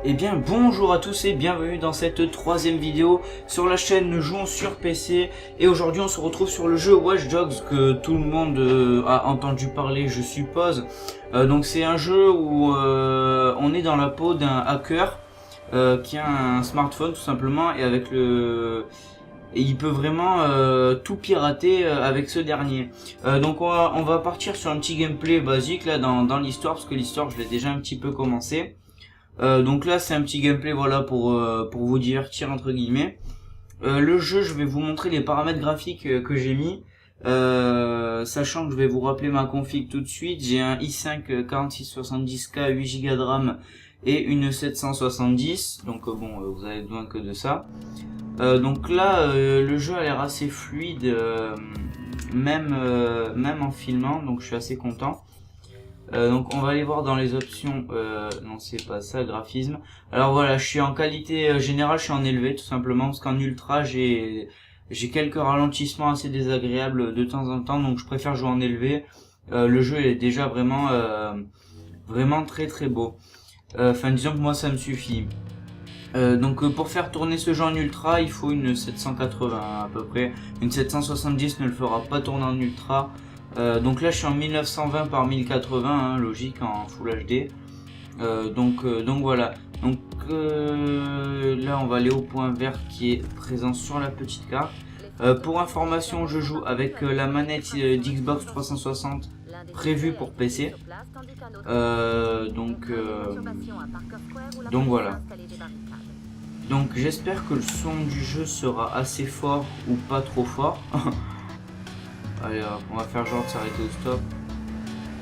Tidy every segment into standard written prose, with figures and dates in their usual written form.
Eh bien bonjour à tous et bienvenue dans cette troisième vidéo sur la chaîne Nous jouons sur PC. Et aujourd'hui on se retrouve sur le jeu Watch Dogs que tout le monde a entendu parler, je suppose. Donc c'est un jeu où on est dans la peau d'un hacker qui a un smartphone tout simplement, et avec et il peut vraiment tout pirater avec ce dernier. Donc on va partir sur un petit gameplay basique là dans l'histoire, parce que l'histoire je l'ai déjà un petit peu commencé. Donc là c'est un petit gameplay, voilà, pour vous divertir entre guillemets. Le jeu, je vais vous montrer les paramètres graphiques que j'ai mis, sachant que je vais vous rappeler ma config tout de suite. J'ai un i5 4670K, 8 Go de RAM et une 770, donc bon, vous avez besoin que de ça. Donc là le jeu a l'air assez fluide, même en filmant, donc je suis assez content. Donc on va aller voir dans les options, non c'est pas ça, graphisme. Alors voilà, je suis en qualité générale, je suis en élevé tout simplement, parce qu'en ultra j'ai quelques ralentissements assez désagréables de temps en temps, donc je préfère jouer en élevé. Le jeu est déjà vraiment très très beau. Enfin disons que moi ça me suffit. Donc pour faire tourner ce jeu en ultra, il faut une 780 à peu près. Une 770 ne le fera pas tourner en ultra. Donc là je suis en 1920 par 1080, hein, logique en Full HD. Donc voilà. Donc là on va aller au point vert qui est présent sur la petite carte. Pour information, je joue avec la manette d'Xbox 360 prévue pour PC. Donc voilà. Donc j'espère que le son du jeu sera assez fort ou pas trop fort. Allez hop, on va faire genre de s'arrêter au stop.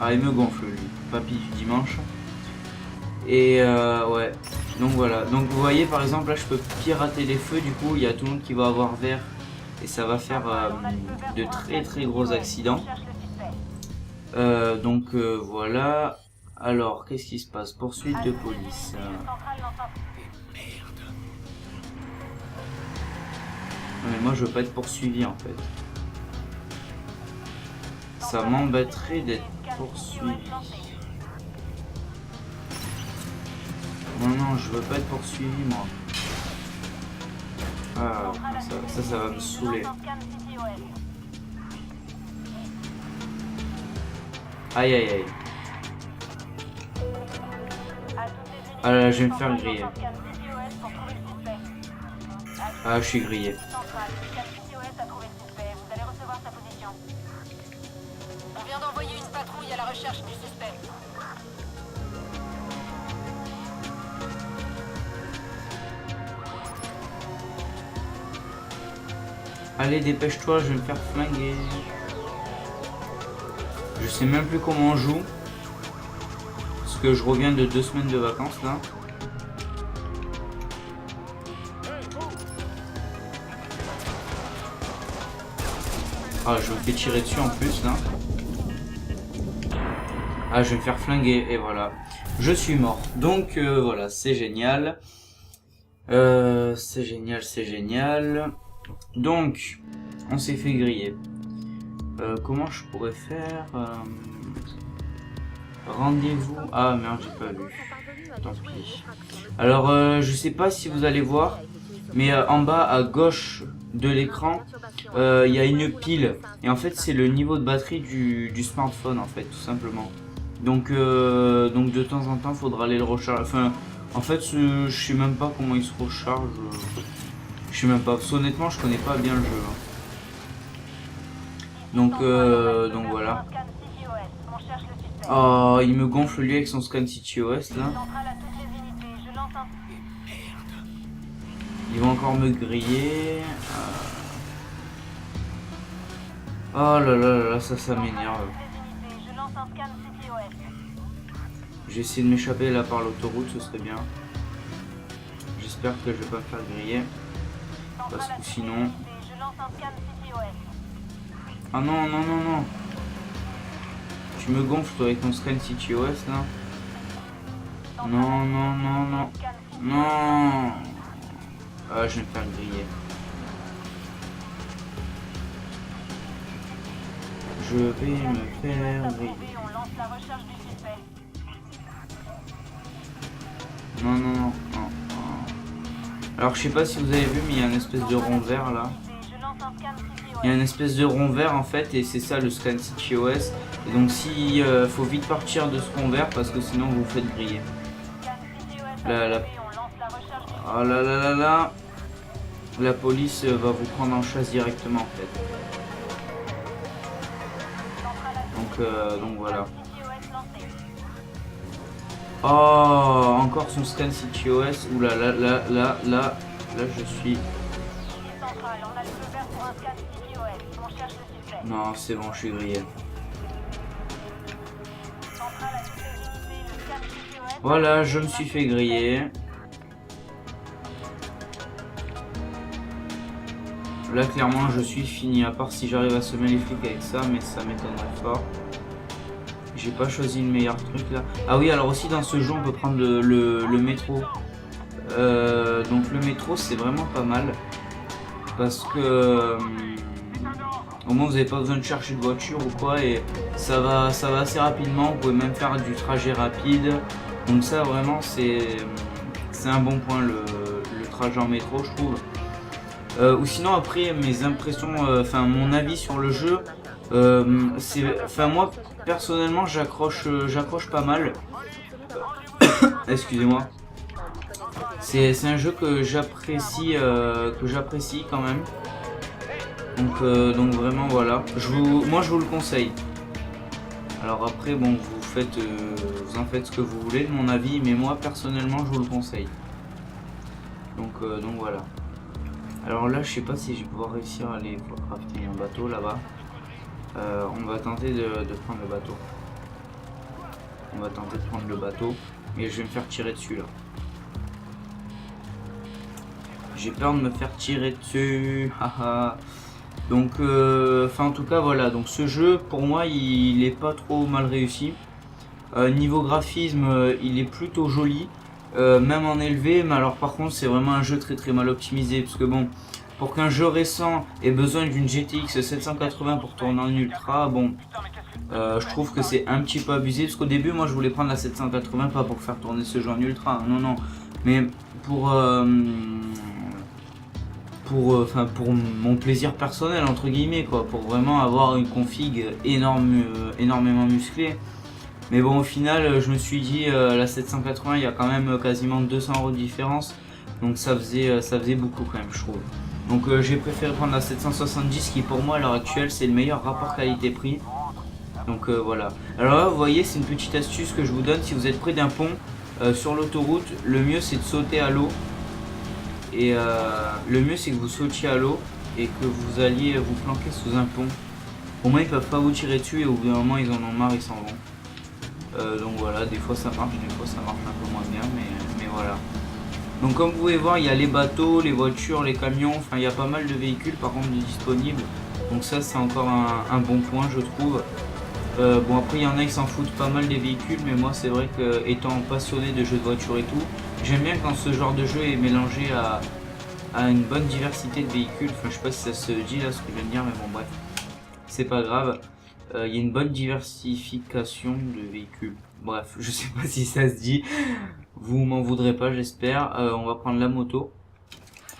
Ah, il me gonfle lui, papy du dimanche. Et ouais, donc voilà. Donc vous voyez par exemple là je peux pirater les feux, du coup il y a tout le monde qui va avoir vert. Et ça va faire de très très gros accidents. Donc voilà. Alors qu'est-ce qui se passe? Poursuite de police. Mais moi je veux pas être poursuivi en fait. Ça m'embêterait d'être poursuivi. Non, je veux pas être poursuivi moi. Ah, ça va me saouler. Aïe aïe aïe. Ah là, je vais me faire griller. Ah, je suis grillé. On vient d'envoyer une patrouille à la recherche du suspect. Allez, dépêche-toi, je vais me faire flinguer. Je sais même plus comment on joue. Parce que je reviens de 2 semaines de vacances là. Ah, je me fais tirer dessus en plus là. Ah, je vais me faire flinguer et voilà. Je suis mort. Donc voilà, c'est génial. C'est génial. Donc, on s'est fait griller. Comment je pourrais faire rendez-vous. Ah merde, j'ai pas vu. Tant pis. Alors, je sais pas si vous allez voir, mais en bas à gauche de l'écran, il y a une pile. Et en fait, c'est le niveau de batterie du smartphone, en fait, tout simplement. Donc de temps en temps, faudra aller le recharger. Enfin, en fait, je sais même pas comment il se recharge. Je sais même pas. Parce honnêtement, je connais pas bien le jeu. Donc voilà. Oh, il me gonfle lui avec son scan CityOS là. Ils vont encore me griller. Oh là, ça m'énerve. J'ai essayé de m'échapper là par l'autoroute, ce serait bien. J'espère que je vais pas me faire griller. Parce que sinon... Ah non. Tu me gonfles toi avec ton scan CityOS là. Non. Non. Ah, je vais me faire griller. Je vais me faire griller. Non. Alors je sais pas si vous avez vu, mais il y a une espèce de rond vert là. Il y a une espèce de rond vert en fait, et c'est ça le scan CityOS. Et donc si faut vite partir de ce rond vert parce que sinon vous vous faites griller. Là. Oh là là là là. La police va vous prendre en chasse directement en fait. Donc voilà. Oh, encore son scan CityOS. Ouh là là là là là là je suis. Non, c'est bon, je suis grillé. Voilà, je me suis fait griller. Là, clairement, je suis fini. À part si j'arrive à semer les flics avec ça, mais ça m'étonnerait fort. J'ai pas choisi le meilleur truc là. Ah oui, alors aussi dans ce jeu, on peut prendre le métro. Donc le métro, c'est vraiment pas mal. Parce que au moins vous n'avez pas besoin de chercher de voiture ou quoi, et ça va assez rapidement. Vous pouvez même faire du trajet rapide. Donc ça vraiment c'est un bon point le trajet en métro, je trouve. Ou sinon après mes impressions, enfin mon avis sur le jeu, moi personnellement j'accroche pas mal. Excusez-moi. C'est un jeu que j'apprécie quand même. Donc vraiment voilà. Moi je vous le conseille. Alors après bon vous en faites ce que vous voulez de mon avis, mais moi personnellement je vous le conseille. Donc voilà. Alors là je sais pas si je vais pouvoir réussir à aller crafter un bateau là-bas. On va tenter de prendre le bateau. On va tenter de prendre le bateau. Et je vais me faire tirer dessus là. J'ai peur de me faire tirer dessus. Haha. Donc en tout cas voilà. Donc ce jeu pour moi il est pas trop mal réussi. Niveau graphisme il est plutôt joli. Même en élevé, mais alors par contre c'est vraiment un jeu très mal optimisé, parce que bon, pour qu'un jeu récent ait besoin d'une GTX 780 pour tourner en ultra, bon, je trouve que c'est un petit peu abusé, parce qu'au début moi je voulais prendre la 780 pas pour faire tourner ce jeu en ultra, hein, non, mais pour mon plaisir personnel entre guillemets quoi, pour vraiment avoir une config énormément musclée. Mais bon, au final, je me suis dit, la 780, il y a quand même quasiment 200 € de différence. Donc ça faisait beaucoup quand même, je trouve. Donc j'ai préféré prendre la 770 qui pour moi à l'heure actuelle, c'est le meilleur rapport qualité-prix. Donc voilà. Alors là, vous voyez, c'est une petite astuce que je vous donne. Si vous êtes près d'un pont sur l'autoroute, le mieux c'est de sauter à l'eau. Et le mieux c'est que vous sautiez à l'eau et que vous alliez vous planquer sous un pont. Au moins ils peuvent pas vous tirer dessus et au bout d'un moment ils en ont marre, ils s'en vont. Donc voilà, des fois ça marche, des fois ça marche un peu moins bien, mais voilà. Donc comme vous pouvez voir, il y a les bateaux, les voitures, les camions, enfin il y a pas mal de véhicules par contre disponibles. Donc ça c'est encore un bon point je trouve. Bon après il y en a qui s'en foutent pas mal des véhicules, mais moi c'est vrai que étant passionné de jeux de voiture et tout, j'aime bien quand ce genre de jeu est mélangé à une bonne diversité de véhicules. Enfin je sais pas si ça se dit là ce que je viens de dire, mais bon bref, c'est pas grave. Il y a une bonne diversification de véhicules. Bref, je sais pas si ça se dit. Vous m'en voudrez pas, j'espère. On va prendre la moto.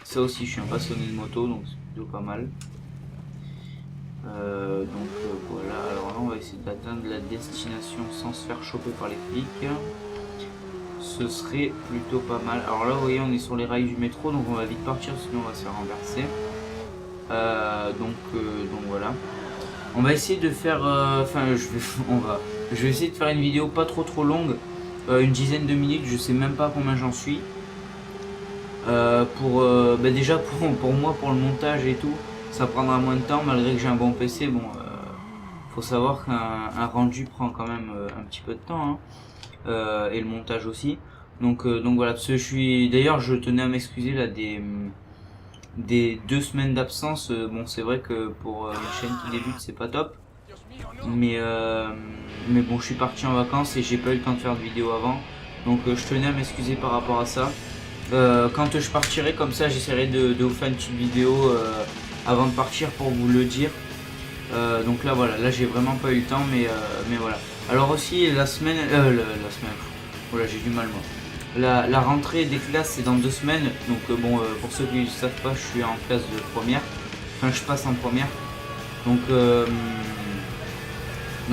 Ça aussi, je suis un passionné de moto, donc c'est plutôt pas mal. Voilà. Alors là, on va essayer d'atteindre la destination sans se faire choper par les flics. Ce serait plutôt pas mal. Alors là, vous voyez, on est sur les rails du métro, donc on va vite partir, sinon on va se faire renverser. Donc voilà. On va essayer de faire, je vais essayer de faire une vidéo pas trop longue, une dizaine de minutes, je sais même pas combien j'en suis. Déjà pour moi, pour le montage et tout, ça prendra moins de temps malgré que j'ai un bon PC. Bon, faut savoir qu'un rendu prend quand même un petit peu de temps, hein, et le montage aussi. Donc voilà, parce que d'ailleurs je tenais à m'excuser là des 2 semaines d'absence. Bon c'est vrai que pour une chaîne qui débute c'est pas top, mais bon je suis parti en vacances et j'ai pas eu le temps de faire de vidéo avant, donc je tenais à m'excuser par rapport à ça. Quand je partirai comme ça j'essaierai de vous faire une petite vidéo avant de partir pour vous le dire. Donc là voilà, là j'ai vraiment pas eu le temps, mais voilà. Alors aussi la semaine, voilà, j'ai du mal moi. La rentrée des classes c'est dans 2 semaines, donc bon, pour ceux qui ne savent pas, je suis en classe de première, enfin je passe en première, donc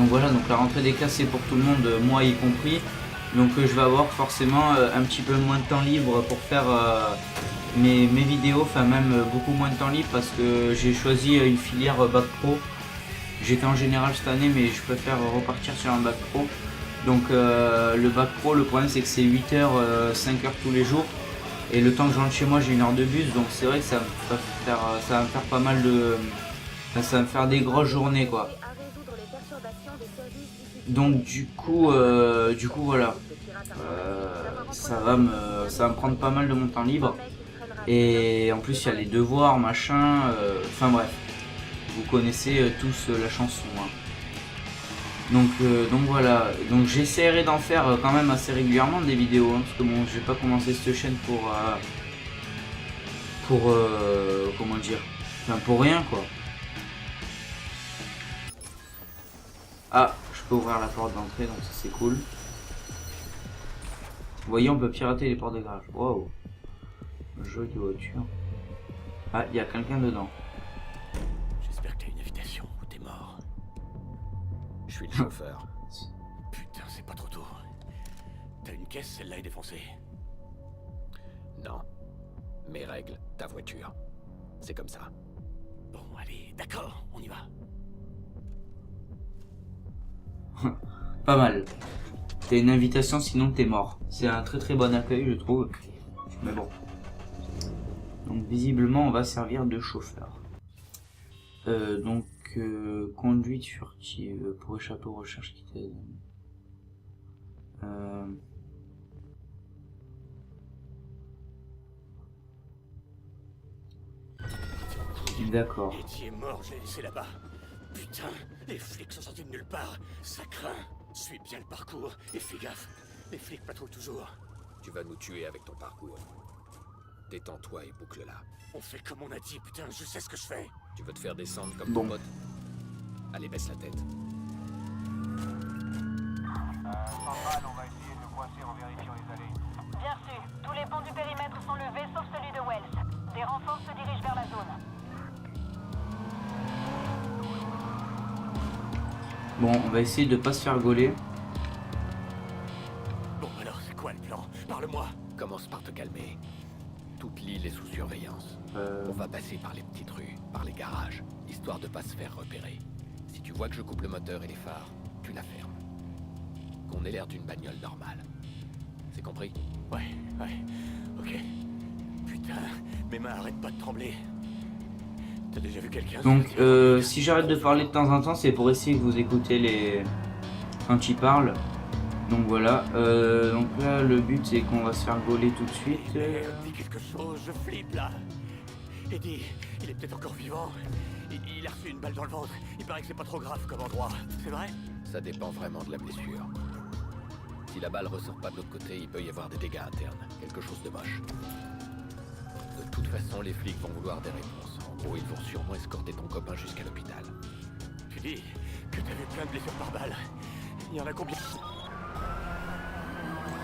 voilà, donc la rentrée des classes c'est pour tout le monde, moi y compris, donc je vais avoir forcément un petit peu moins de temps libre pour faire mes vidéos, enfin même beaucoup moins de temps libre parce que j'ai choisi une filière bac pro. J'étais en général cette année mais je préfère repartir sur un bac pro. Donc le bac pro, le problème c'est que c'est 8h, 5h tous les jours. Et le temps que je rentre chez moi, j'ai 1 heure de bus. Donc c'est vrai que ça va me faire pas mal de... Enfin, ça va me faire des grosses journées quoi. Donc du coup voilà. Ça va me prendre pas mal de mon temps libre. Et en plus il y a les devoirs, machin. Enfin bref. Vous connaissez tous la chanson. Hein. Donc voilà, donc j'essaierai d'en faire quand même assez régulièrement des vidéos, hein, parce que bon, j'ai pas commencé cette chaîne pour comment dire, enfin pour rien quoi. Ah, je peux ouvrir la porte d'entrée, donc ça c'est cool. Vous voyez, on peut pirater les portes de garage. Waouh, jolie voiture. Ah, il y a quelqu'un dedans. J'espère que t'as une invitation ou t'es mort. Je suis le chauffeur. Putain, c'est pas trop tôt. T'as une caisse, celle-là est défoncée. Non. Mes règles, ta voiture. C'est comme ça. Bon, allez, d'accord, on y va. Pas mal. T'as une invitation, sinon t'es mort. C'est un très très bon accueil, je trouve. Mais bon. Donc visiblement, on va servir de chauffeur. Conduite furtive pour échapper aux recherches qui t'aident. D'accord. Eddie est mort, je l'ai laissé là-bas. Putain, les flics sont sortis de nulle part. Ça craint. Suis bien le parcours et fais gaffe. Les flics patrouillent toujours. Tu vas nous tuer avec ton parcours. Détends-toi et boucle-la. On fait comme on a dit, putain, je sais ce que je fais. Tu veux te faire descendre comme ton pote? Allez, baisse la tête. Central, on va essayer de le coincer en vérifiant les allées. Bien sûr, tous les ponts du périmètre sont levés sauf celui de Wells. Des renforts se dirigent vers la zone. Bon, on va essayer de pas se faire gauler. Bon alors, c'est quoi le plan? Parle-moi. Commence par te calmer. Toute l'île est sous surveillance. On va passer par les petites rues, par les garages, histoire de pas se faire repérer. Si tu vois que je coupe le moteur et les phares, tu la fermes. Qu'on ait l'air d'une bagnole normale. C'est compris? Ouais, ok. Putain, mes mains arrêtent pas de trembler. T'as déjà vu quelqu'un? Donc si j'arrête de parler de temps en temps, c'est pour essayer que vous écoutez les... quand ils parlent. Donc voilà, donc là le but c'est qu'on va se faire gauler tout de suite. Merde, dis quelque chose, je flippe là. Eddie, il est peut-être encore vivant. Il a reçu une balle dans le ventre. Il paraît que c'est pas trop grave comme endroit. C'est vrai? Ça dépend vraiment de la blessure. Si la balle ressort pas de l'autre côté, il peut y avoir des dégâts internes. Quelque chose de moche. De toute façon, les flics vont vouloir des réponses. En gros, ils vont sûrement escorter ton copain jusqu'à l'hôpital. Tu dis que t'as vu plein de blessures par balle. Il y en a combien?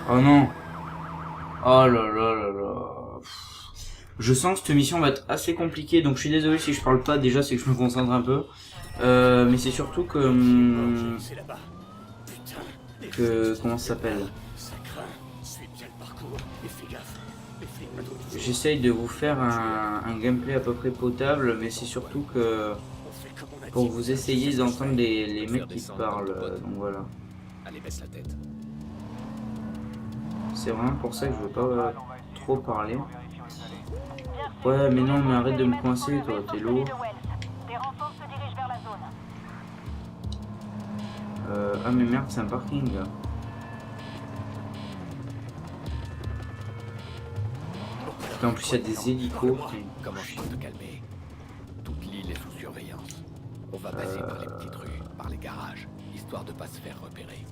Oh non. Oh là là là là. Je sens que cette mission va être assez compliquée, donc je suis désolé si je parle pas, déjà c'est que je me concentre un peu. Mais c'est surtout que... comment ça s'appelle? J'essaye de vous faire un gameplay à peu près potable, mais c'est surtout que... pour vous essayer d'entendre les mecs qui parlent, donc voilà. Allez, baisse la tête. C'est vraiment pour ça que je veux pas trop parler. Ouais, mais non, mais arrête de me coincer, toi, t'es lourd. Des renforts se dirigent vers la zone. Ah mais merde, c'est un parking là. En plus, il y a des hélicos. Commence par te calmer. Toute l'île est sous surveillance. On va passer par les petites rues, par les garages, histoire de pas se faire repérer.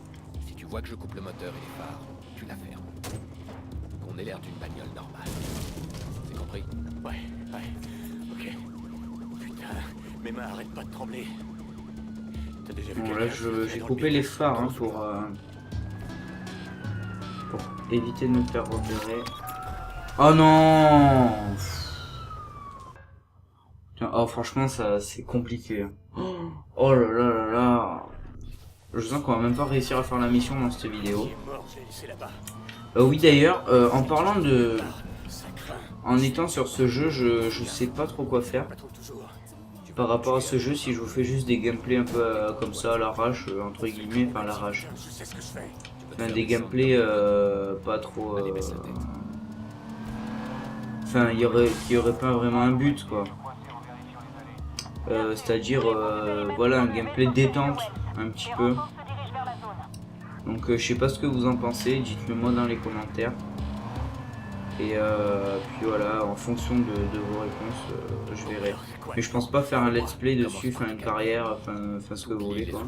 Si tu vois que je coupe le moteur et les phares, tu la fermes. Qu'on ait l'air d'une bagnole normale. C'est compris? Ouais, ok. Putain, mes mains arrêtent pas de trembler. T'as déjà vu bon là j'ai coupé les phares hein, pour Éviter de me faire repérer. Oh non! Putain, oh franchement ça c'est compliqué. Oh là là là là. Je sens qu'on va même pas réussir à faire la mission dans cette vidéo. Qui est mort, je l'ai laissé là-bas. Oui d'ailleurs, en parlant de... Ça craint. En étant sur ce jeu, je sais pas trop quoi faire. Je la trouve toujours. Par rapport à ce jeu, si je vous fais juste des gameplays un peu comme ça à l'arrache, entre guillemets, enfin à l'arrache. Je sais ce que je fais. Enfin, des gameplays pas trop... Enfin, qui y aurait pas vraiment un but quoi. C'est-à-dire, voilà, un gameplay détente, un petit Les peu. renforts se dirigent vers la zone. Donc je sais pas ce que vous en pensez, dites-le moi dans les commentaires. Et puis voilà, en fonction de vos réponses, je verrai. Mais je pense pas faire un let's play dessus, faire une carrière, enfin ce que vous voulez quoi.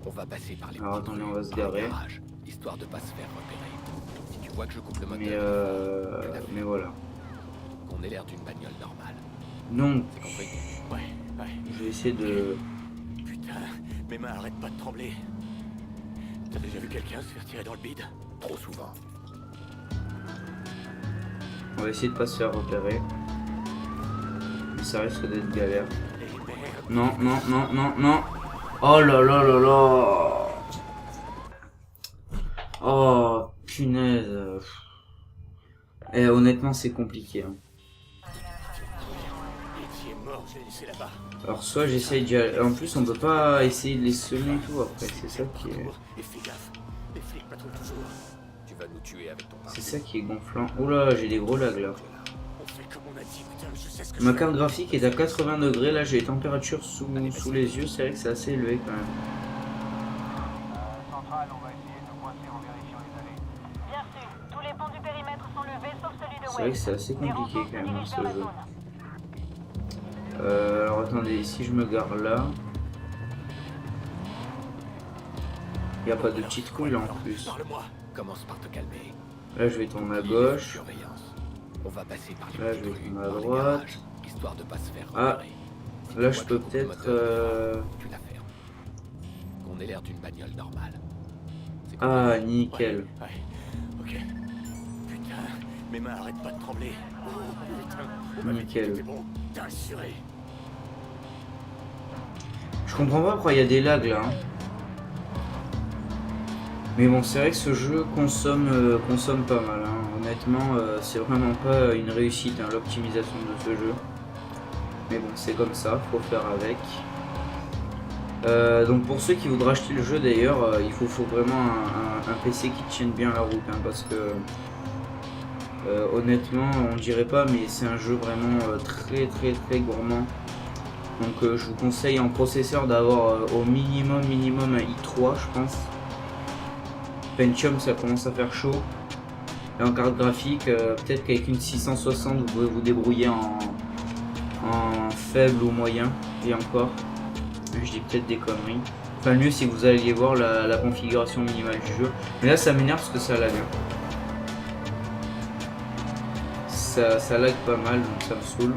On va passer par les Alors petits attendez, rues, on va se par le garer. garage, histoire de pas se faire repérer. Si tu vois que je coupe le moteur, Mais voilà. qu'on ait l'air d'une bagnole normale. Donc, C'est compris? Ouais. je vais essayer de... Putain, mes mains arrêtent pas de trembler. T'as déjà vu quelqu'un se faire tirer dans le bide? Trop souvent. On va essayer de pas se faire repérer. Mais ça risque d'être galère. Et merde. Non, non, non, non, non. Oh là là là là. Oh, punaise. Et honnêtement, c'est compliqué. Hein. Qui est mort, je l'ai laissé là-bas. Alors, soit j'essaye d'y aller. En plus, on peut pas essayer de les semer et tout après. C'est ça qui est... Et fais gaffe, les flics patrouillent toujours. Tu vas nous tuer avec ton C'est ça qui est gonflant. Oula, j'ai des gros lags là. On fait comme on a dit, putain, je sais ce que Ma je fais. carte graphique est à 80 degrés. Là, j'ai les températures sous les yeux. C'est vrai que c'est assez élevé quand même. Centrale, on va essayer de coincer en vérifiant les allées. Bien sûr, tous les ponts du périmètre sont levés sauf celui de C'est vrai Wells. que c'est assez Les compliqué renforts quand se même dans dirigent ce vers la jeu. zone. Alors attendez, si je me gare là, il n'y a pas de petite couille là en plus. Parle-moi. Commence par te calmer. Là je vais tourner à L'île est sous gauche. surveillance. On va passer par les Là, petites je vais rues, tourner à par les droite. garages, histoire de pas se faire Ah, repérer. Si tu là vois je que peux coupe le peut-être... moteur, tu la fermes. Qu'on ait l'air d'une bagnole normale. C'est compris? Ah nickel. Ouais, ok. Putain, mes mains arrêtent pas de trembler. Oh, putain, on m'avait dit que Nickel. c'était bon. T'as assuré. Je comprends pas pourquoi il y a des lags là. Hein. Mais bon, c'est vrai que ce jeu consomme pas mal. Hein. Honnêtement, c'est vraiment pas une réussite, hein, l'optimisation de ce jeu. Mais bon, c'est comme ça, faut faire avec. Donc pour ceux qui voudraient acheter le jeu d'ailleurs, il faut vraiment un PC qui tienne bien la route. Hein, parce que honnêtement, on dirait pas, mais c'est un jeu vraiment très gourmand. Donc je vous conseille en processeur d'avoir au minimum un i3 je pense. Pentium ça commence à faire chaud. Et en carte graphique, peut-être qu'avec une 660 vous pouvez vous débrouiller en faible ou moyen. Et encore, je dis peut-être des conneries. Enfin le mieux si vous alliez voir la configuration minimale du jeu. Mais là ça m'énerve parce que ça lag. Ça lag pas mal donc ça me saoule.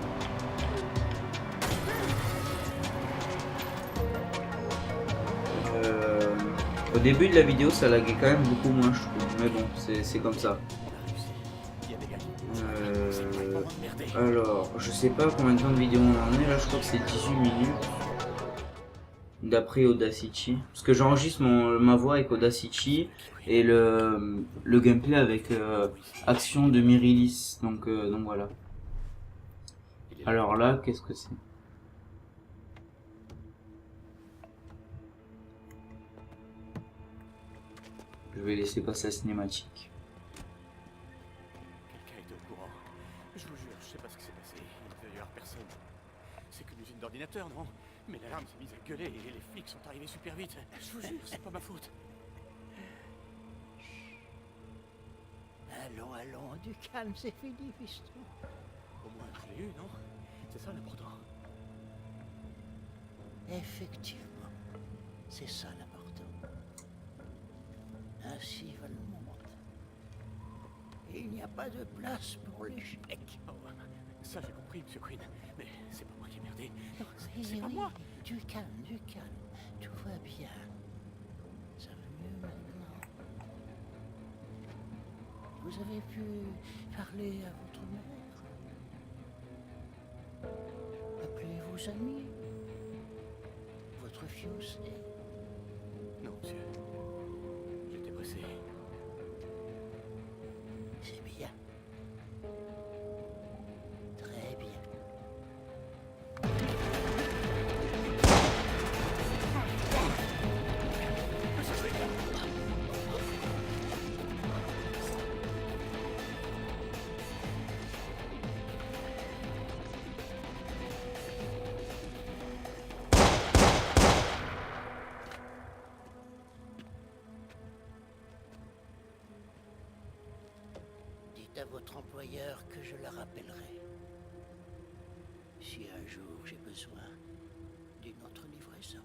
Au début de la vidéo ça laguait quand même beaucoup moins je trouve, mais bon c'est comme ça. Il y a des gars qui... Alors je sais pas combien de temps de vidéo on en est là, je crois que c'est 18 minutes d'après Audacity. Parce que j'enregistre ma voix avec Audacity et le gameplay avec Action de Mirilis, donc voilà. Alors là qu'est-ce que c'est? Je vais laisser passer la cinématique. Quelqu'un était au courant. Je vous jure, je sais pas ce qui s'est passé. Il ne devait y avoir personne. C'est qu'une usine d'ordinateur, non? Mais l'alarme s'est mise à gueuler et les flics sont arrivés super vite. Je vous jure, c'est pas ma faute. Allons, du calme, c'est fini, fiston. Au moins, je l'ai eu, non? C'est ça l'important. Effectivement, c'est ça l'important. Ainsi va le monde. Il n'y a pas de place pour l'échec. Oh, ça j'ai compris, Monsieur Queen. Mais c'est pas moi qui ai merdé. Non, Oui, c'est pas oui, moi. du calme. Tout va bien. Ça va mieux maintenant. Vous avez pu parler à votre maître? Appelez vos amis? Votre fiancé? Non, monsieur. J'étais pressé. C'est bien. Très bien. Dites à votre employeur que je la rappellerai. Si un jour j'ai besoin d'une autre livraison.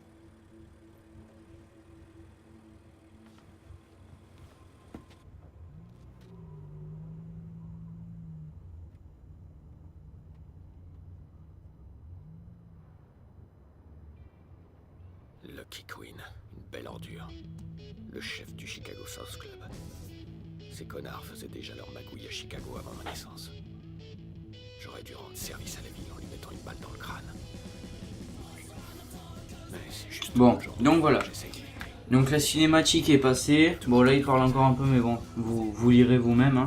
Lucky Queen, une belle ordure. Le chef du Chicago South Club. Ces connards faisaient déjà leur magouille à Chicago avant ma naissance. J'aurais dû rendre service à la ville en lui mettant une balle dans le crâne. Mais c'est juste Bon, aujourd'hui donc voilà. que j'essaie d'éviter. Donc la cinématique est passée. Bon là il parle encore un peu mais bon, vous lirez vous-même.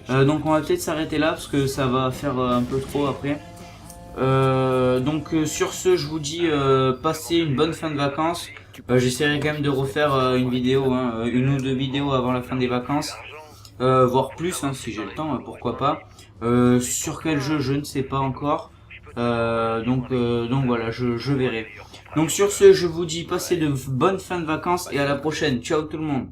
Hein. Donc on va peut-être s'arrêter là parce que ça va faire un peu trop après. Donc sur ce je vous dis passez une bonne fin de vacances. J'essaierai quand même de refaire une vidéo, hein, une ou deux vidéos avant la fin des vacances. Voire plus hein, si j'ai le temps, pourquoi pas. Sur quel jeu je ne sais pas encore. Donc voilà, je verrai. Donc sur ce je vous dis passez de bonnes fins de vacances et à la prochaine. Ciao tout le monde.